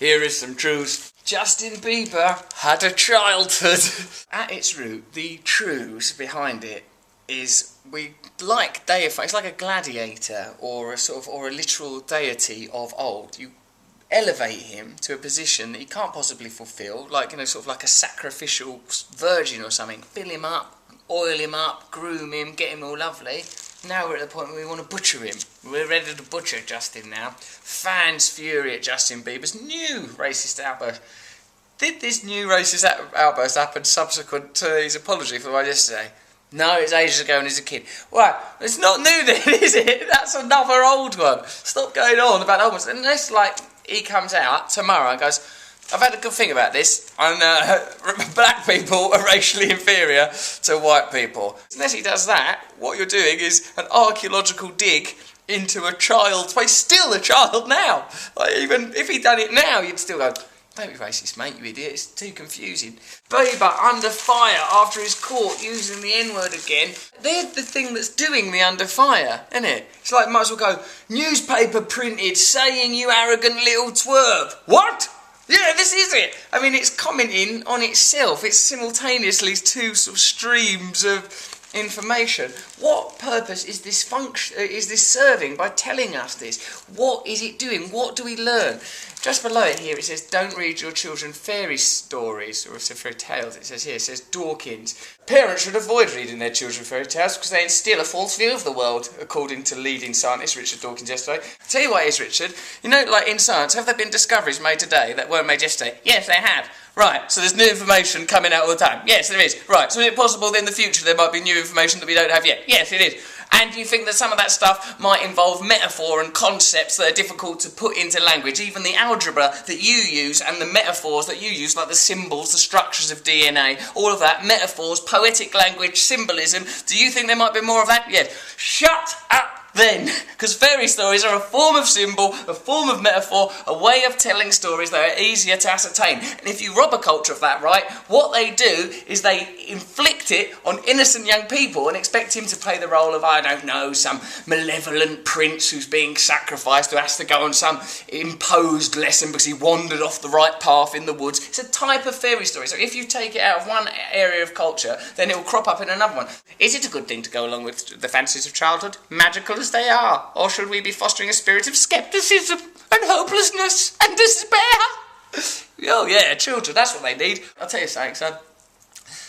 Here is some Trews. Justin Bieber had a childhood. At its root, the Trews behind it is we like deify. It's like a gladiator or a literal deity of old. You elevate him to a position that he can't possibly fulfill, like like a sacrificial virgin or something. Fill him up, oil him up, groom him, get him all lovely. Now we're at the point where we want to butcher him. We're ready to butcher Justin now. Fans fury at Justin Bieber's new racist outburst. Did this new racist outburst happen subsequent to his apology for what yesterday? No, it's ages ago when he was a kid. Well, it's not new then, is it? That's another old one. Stop going on about old ones. Unless, he comes out tomorrow and goes, I've had a good thing about this, and black people are racially inferior to white people. Unless he does that, what you're doing is an archaeological dig into a child's place. Still a child now. Even if he'd done it now, you'd still go, don't be racist, mate, you idiot, it's too confusing. Bieber under fire after his caught using the N-word again. They're the thing that's doing the under fire, isn't it? It's like, might as well go, newspaper printed saying you arrogant little twerp. What? Yeah, this is it. I mean, it's commenting on itself. It's simultaneously two streams of information. What purpose is this serving by telling us this? What is it doing? What do we learn? Just below it here it says, don't read your children fairy stories, or fairy tales. It says here, it says Dawkins. Parents should avoid reading their children fairy tales because they instill a false view of the world, according to leading scientist Richard Dawkins yesterday. I'll tell you what it is, Richard. You know, in science, have there been discoveries made today that weren't made yesterday? Yes, they have. Right, so there's new information coming out all the time. Yes, there is. Right, so is it possible that in the future there might be new information that we don't have yet? Yes, it is. And do you think that some of that stuff might involve metaphor and concepts that are difficult to put into language? Even the algebra that you use and the metaphors that you use, like the symbols, the structures of DNA, all of that, metaphors, poetic language, symbolism, do you think there might be more of that? Yes. Shut up then, because fairy stories are a form of symbol, a form of metaphor, a way of telling stories that are easier to ascertain. And if you rob a culture of that right, what they do is they inflict it on innocent young people and expect him to play the role of, I don't know, some malevolent prince who's being sacrificed, who has to go on some imposed lesson because he wandered off the right path in the woods. It's a type of fairy story. So if you take it out of one area of culture, then it will crop up in another one. Is it a good thing to go along with the fantasies of childhood? Magical as they are, or should we be fostering a spirit of scepticism and hopelessness and despair? Oh yeah, children, that's what they need. I'll tell you something, son.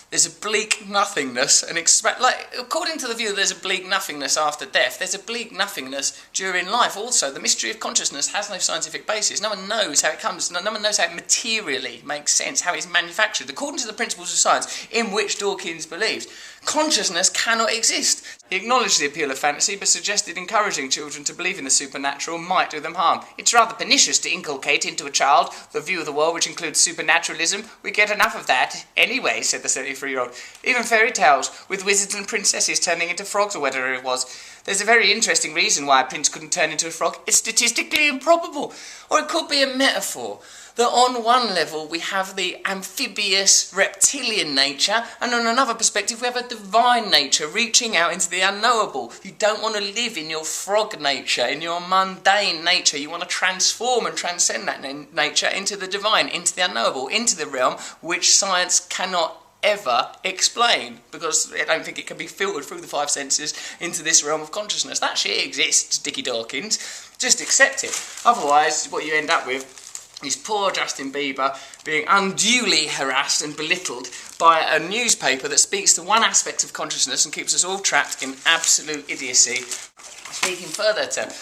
There's a bleak nothingness, and according to the view, there's a bleak nothingness after death. There's a bleak nothingness during life. Also, the mystery of consciousness has no scientific basis. No one knows how it comes. No one knows how it materially makes sense, how it's manufactured. According to the principles of science, in which Dawkins believes, consciousness cannot exist. He acknowledged the appeal of fantasy, but suggested encouraging children to believe in the supernatural might do them harm. It's rather pernicious to inculcate into a child the view of the world which includes supernaturalism. We get enough of that anyway, said the 73-year-old. Even fairy tales, with wizards and princesses turning into frogs or whatever it was. There's a very interesting reason why a prince couldn't turn into a frog. It's statistically improbable. Or it could be a metaphor. That on one level we have the amphibious reptilian nature, and on another perspective we have a divine nature reaching out into the unknowable. You don't want to live in your frog nature, in your mundane nature. You want to transform and transcend that nature into the divine, into the unknowable, into the realm which science cannot ever explain, because I don't think it can be filtered through the five senses into this realm of consciousness. That shit exists, Dickie Dawkins. Just accept it. Otherwise, what you end up with is poor Justin Bieber being unduly harassed and belittled by a newspaper that speaks to one aspect of consciousness and keeps us all trapped in absolute idiocy. Speaking further to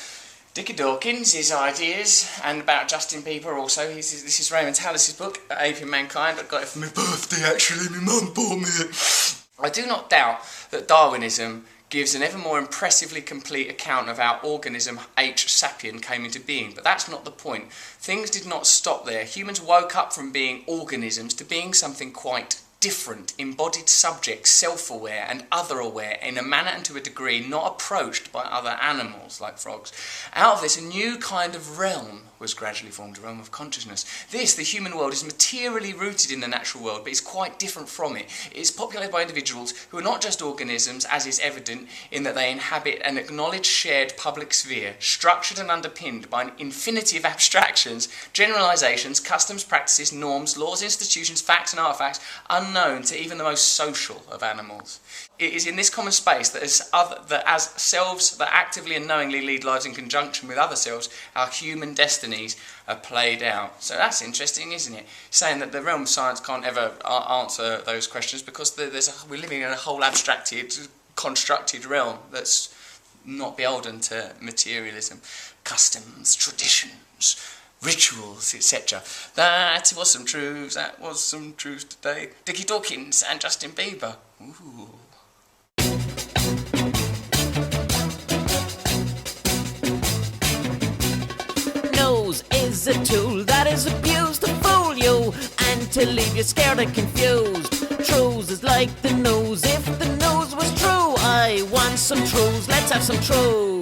Dickie Dawkins, his ideas, and about Justin Bieber also. This is Raymond Tallis' book, Aping Mankind. I got it for my birthday, actually. My mum bought me it. I do not doubt that Darwinism gives an ever more impressively complete account of how organism H. sapien came into being, but that's not the point. Things did not stop there. Humans woke up from being organisms to being something quite different, embodied subjects, self-aware and other-aware in a manner and to a degree not approached by other animals like frogs. Out of this, a new kind of realm was gradually formed, a realm of consciousness. This, the human world, is materially rooted in the natural world, but is quite different from it. It is populated by individuals who are not just organisms, as is evident in that they inhabit an acknowledged shared public sphere, structured and underpinned by an infinity of abstractions, generalisations, customs, practices, norms, laws, institutions, facts and artefacts, unknown to even the most social of animals. It is in this common space that as selves that actively and knowingly lead lives in conjunction with other selves, our human destinies are played out. So that's interesting, isn't it? Saying that the realm of science can't ever answer those questions because we're living in a whole abstracted, constructed realm that's not beholden to materialism. Customs, traditions, rituals, etc. That was some Trews. That was some Trews today. Dickie Dawkins and Justin Bieber. Ooh. Nose is a tool that is abused to fool you and to leave you scared and confused. Trews is like the nose. If the nose was true, I want some Trews. Let's have some Trews.